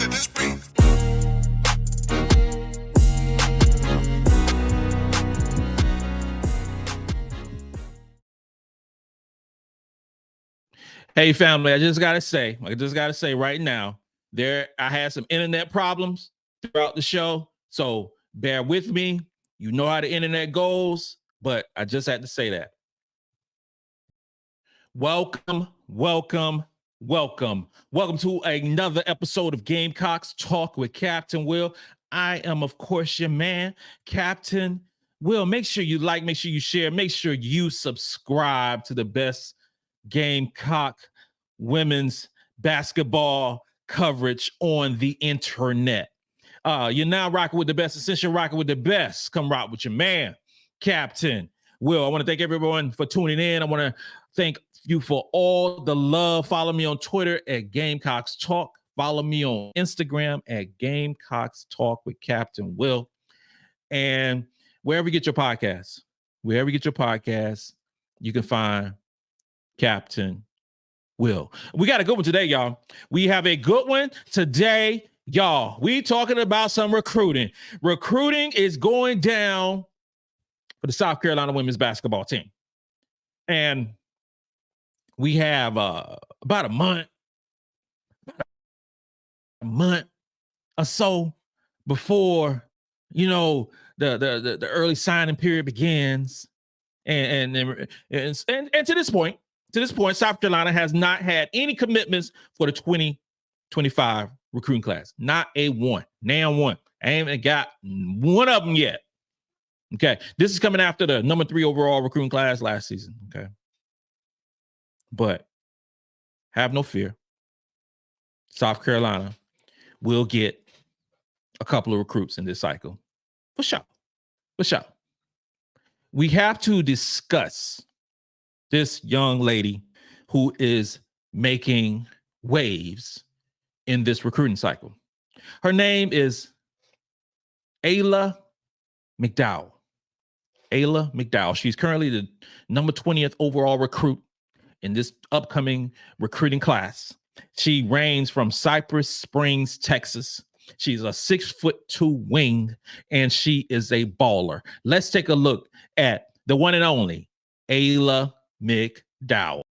let this beat. Hey, family, I just got to say right now, I had some internet problems throughout the show, so bear with me. You know how the internet goes, but I just had to say that. Welcome to another episode of Gamecocks Talk with Captain Will. I am, of course, your man, Captain Will. Make sure you like, make sure you share, make sure you subscribe to the best Gamecock women's basketball coverage on the internet. You're now rocking with the best, essential rocking with the best. Come rock with your man, Captain Will. I want to thank everyone for tuning in. I want to thank you for all the love. Follow me on Twitter at Gamecocks Talk. Follow me on Instagram at Gamecocks Talk with Captain Will. And wherever you get your podcasts, you can find Captain Will. We got a good one today, y'all. We have a good one today, y'all. We talking about some recruiting. Recruiting is going down for the South Carolina women's basketball team. And we have about a month or so before, the early signing period begins. And to this point, South Carolina has not had any commitments for the 2025 recruiting class. Not a one. Now one. I haven't got one of them yet. Okay. This is coming after the number 3 overall recruiting class last season. Okay. But have no fear. South Carolina will get a couple of recruits in this cycle. For sure. We have to discuss this young lady who is making waves in this recruiting cycle. Her name is Ayla McDowell. Ayla McDowell. She's currently the number 20th overall recruit in this upcoming recruiting class. She reigns from Cypress Springs, Texas. She's a 6'2" wing, and she is a baller. Let's take a look at the one and only Ayla McDowell.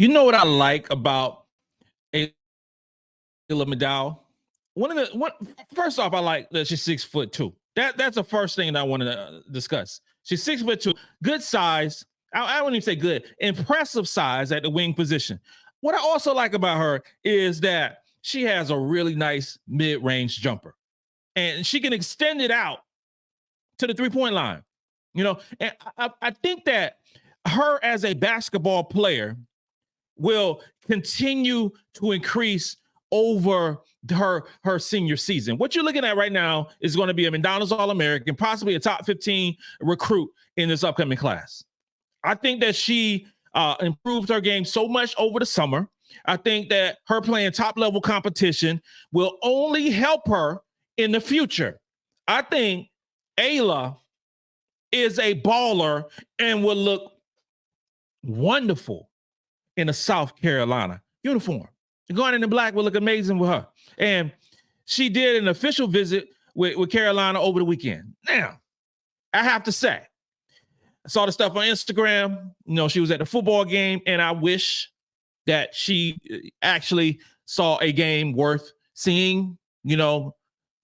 You know what I like about Ayla McDowell? First off, I like that she's 6'2". That's the first thing that I want to discuss. She's 6'2", good size. I wouldn't even say good, impressive size at the wing position. What I also like about her is that she has a really nice mid-range jumper, and she can extend it out to the 3-point line. And I think that her as a basketball player will continue to increase over her senior season. What you're looking at right now is going to be a McDonald's All-American, possibly a top 15 recruit in this upcoming class. I think that she improved her game so much over the summer. I think that her playing top-level competition will only help her in the future. I think Ayla is a baller and will look wonderful in a South Carolina uniform. Going in the black will look amazing with her. And she did an official visit with Carolina over the weekend. Now, I have to say, I saw the stuff on Instagram. She was at the football game, and I wish that she actually saw a game worth seeing,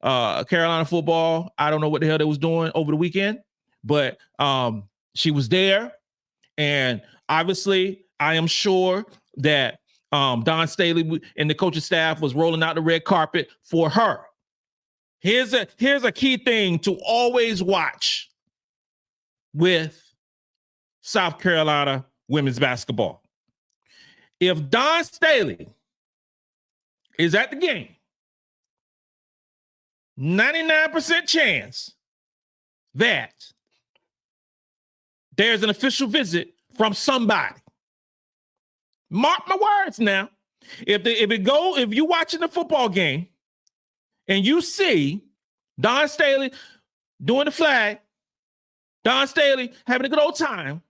Carolina football. I don't know what the hell they was doing over the weekend, but she was there. And obviously, I am sure that Dawn Staley and the coaching staff was rolling out the red carpet for her. Here's a key thing to always watch with South Carolina women's basketball. If Dawn Staley is at the game, 99% chance that there's an official visit from somebody. Mark my words now. If you're watching the football game and you see Dawn Staley doing the flag, Dawn Staley having a good old time,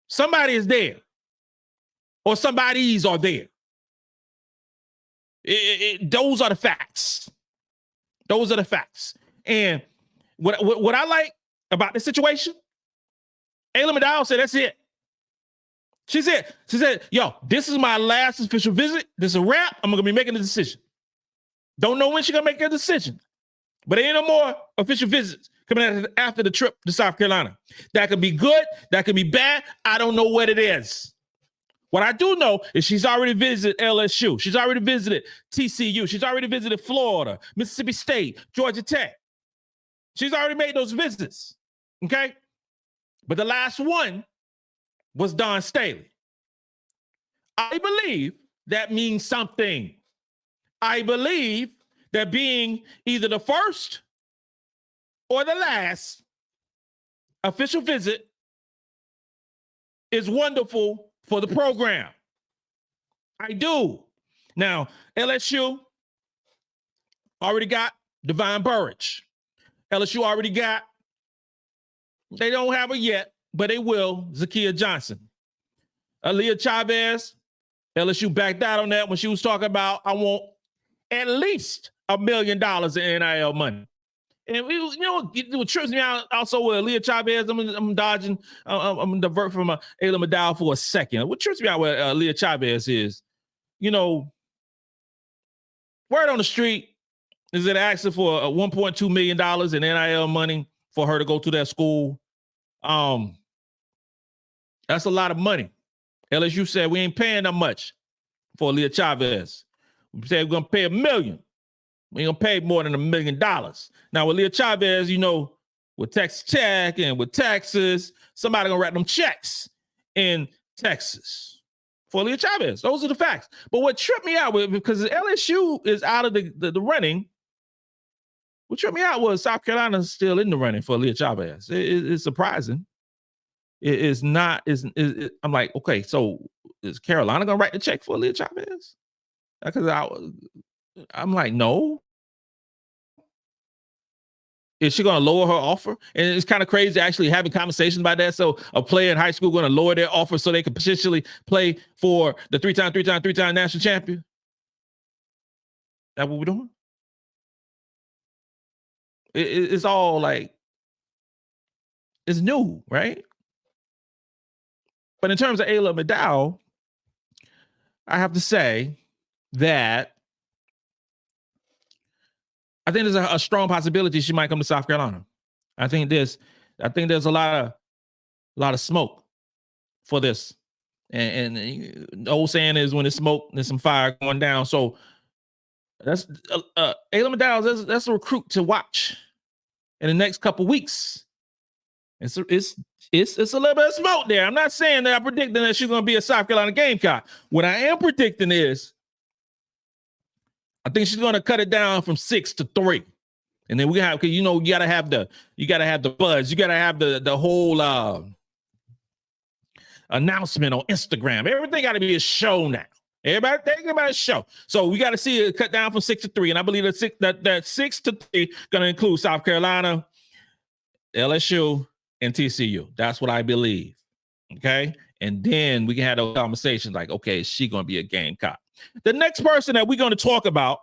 somebody is there. Or somebody's are there. Those are the facts. Those are the facts. And what I like about this situation, Ayla McDowell said, that's it. She said, yo, this is my last official visit. This is a wrap. I'm going to be making a decision. Don't know when she's going to make a decision. But there ain't no more official visits coming after the trip to South Carolina. That could be good. That could be bad. I don't know what it is. What I do know is she's already visited LSU. She's already visited TCU. She's already visited Florida, Mississippi State, Georgia Tech. She's already made those visits, okay? But the last one was Dawn Staley. I believe that means something. I believe that being either the first or the last official visit is wonderful for the program. I do. Now, LSU already got Divine Burridge. LSU already got, they don't have her yet, but they will, Zakia Johnson. Aaliyah Chavez, LSU backed out on that when she was talking about, I want at least $1 million in NIL money. And what trips me out also with Aaliyah Chavez, I'm dodging, I'm going to divert from Ayla McDowell for a second. What trips me out with Aaliyah Chavez is, word on the street is that asking for $1.2 million in NIL money for her to go to that school. That's a lot of money. LSU said we ain't paying that much for Aaliyah Chavez. We said we're going to pay $1 million. We ain't going to pay more than $1 million. Now, with Aaliyah Chavez, with Texas Tech and with Texas, somebody going to write them checks in Texas for Aaliyah Chavez. Those are the facts. But what tripped me out, because LSU is out of the running, what tripped me out was South Carolina's still in the running for Aaliyah Chavez. It's surprising. It's not. I'm like, okay, so is Carolina going to write the check for Aaliyah Chavez? Because I'm like, no. Is she going to lower her offer? And it's kind of crazy actually having conversations about that. So a player in high school going to lower their offer so they can potentially play for the three-time national champion? That what we're doing? It's all like, it's new, right? But in terms of Ayla McDowell, I have to say that I think there's a strong possibility she might come to South Carolina. I think there's a lot of smoke for this. And the old saying is when there's smoke, there's some fire going down. So that's Ayla McDowell, that's a recruit to watch in the next couple weeks. It's a little bit of smoke there. I'm not saying that I'm predicting that she's going to be a South Carolina Gamecock. What I am predicting is I think she's going to cut it down from 6 to 3. And then we have, because you got to have the buzz. You got to have the whole announcement on Instagram. Everything got to be a show now. Everybody thinking about a show. So we got to see it cut down from 6 to 3. And I believe that 6 to 3 going to include South Carolina, LSU, and TCU. That's what I believe. Okay. And then we can have those conversations like, okay, is she going to be a Gamecock? The next person that we're going to talk about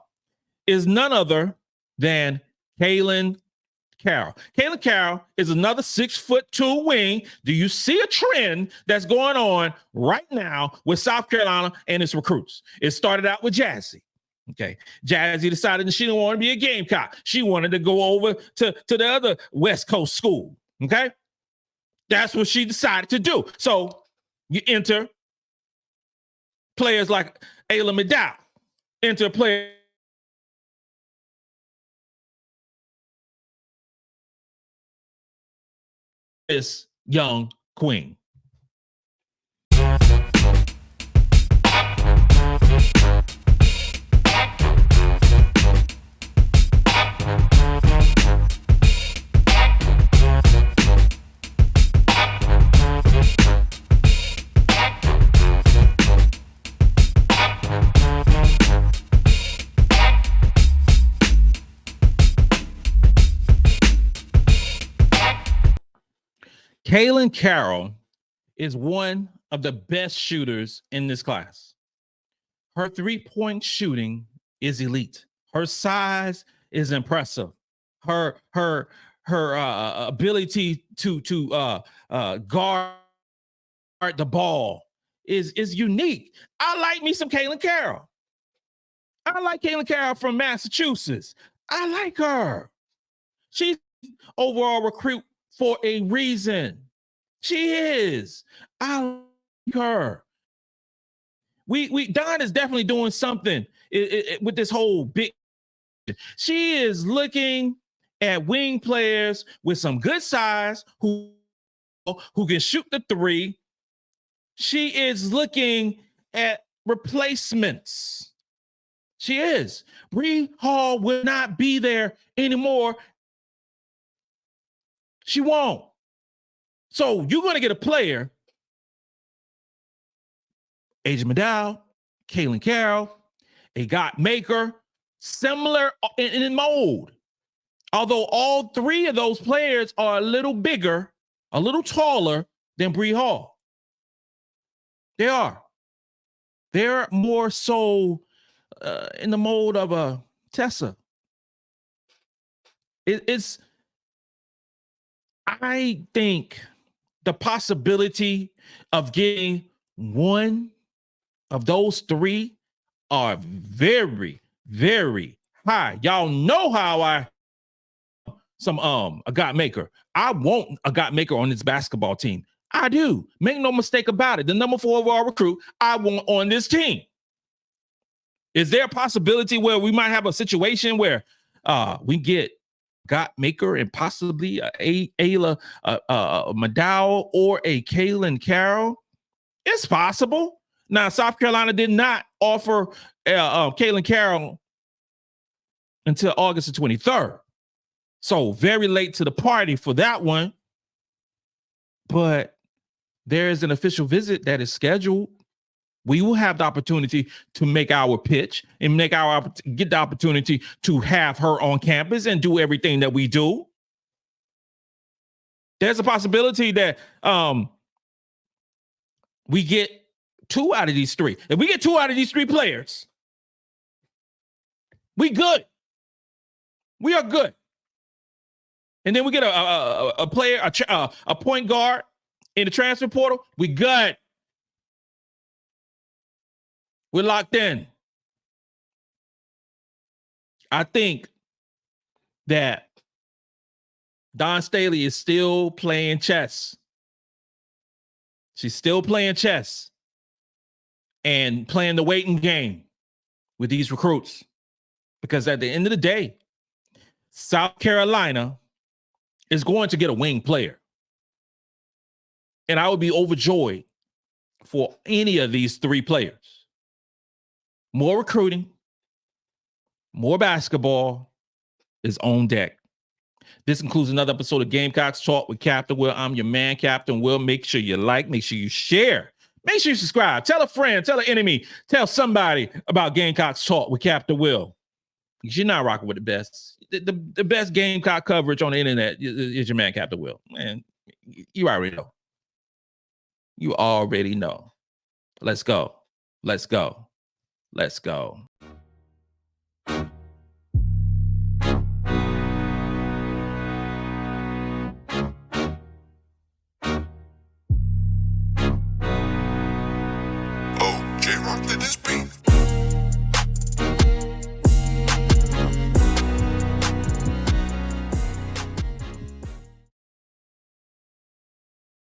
is none other than Kaylin Carroll. Kaylin Carroll is another 6'2" wing. Do you see a trend that's going on right now with South Carolina and its recruits? It started out with Jazzy. Okay. Jazzy decided that she didn't want to be a Gamecock. She wanted to go over to the other West Coast school. Okay. That's what she decided to do. So you enter players like Ayla McDow, enter players this young queen. Kaylin Carroll is one of the best shooters in this class. Her three-point shooting is elite. Her size is impressive. Her ability to guard the ball is unique. I like me some Kaylin Carroll. I like Kaylin Carroll from Massachusetts. I like her. She's overall recruit for a reason. She is. I like her. Dawn is definitely doing something with this whole big. She is looking at wing players with some good size who can shoot the three. She is looking at replacements. She is. Bree Hall will not be there anymore. She won't. So you're going to get a player, Aya McDow, Kaylin Carroll, a got maker, similar in mold. Although all three of those players are a little bigger, a little taller than Bree Hall. They are. They're more so in the mold of a Tessa. I think the possibility of getting one of those three are very, very high. Y'all know how a got maker. I want a got maker on this basketball team. I do. Make no mistake about it. The number 4 overall recruit I want on this team. Is there a possibility where we might have a situation where we get got maker and possibly a Ayla McDowell or a Kaylin Carroll? It's possible. Now, South Carolina did not offer Kaylin Carroll until August the 23rd. So very late to the party for that one. But there is an official visit that is scheduled. We will have the opportunity to make our pitch and get the opportunity to have her on campus and do everything that we do. There's a possibility that we get 2 out of these 3. If we get 2 out of these 3 players, we good. We are good. And then we get a player, a point guard in the transfer portal. We good. We're locked in. I think that Dawn Staley is still playing chess. She's still playing chess and playing the waiting game with these recruits. Because at the end of the day, South Carolina is going to get a wing player. And I would be overjoyed for any of these 3 players. More recruiting, more basketball is on deck. This includes another episode of Gamecocks Talk with Captain Will. I'm your man, Captain Will. Make sure you like, make sure you share, make sure you subscribe. Tell a friend, tell an enemy, tell somebody about Gamecocks Talk with Captain Will. Because you're not rocking with the best. The best Gamecock coverage on the internet is your man, Captain Will. And you already know. You already know. Let's go. Let's go. Let's go. Oh, J-Rock did this beat.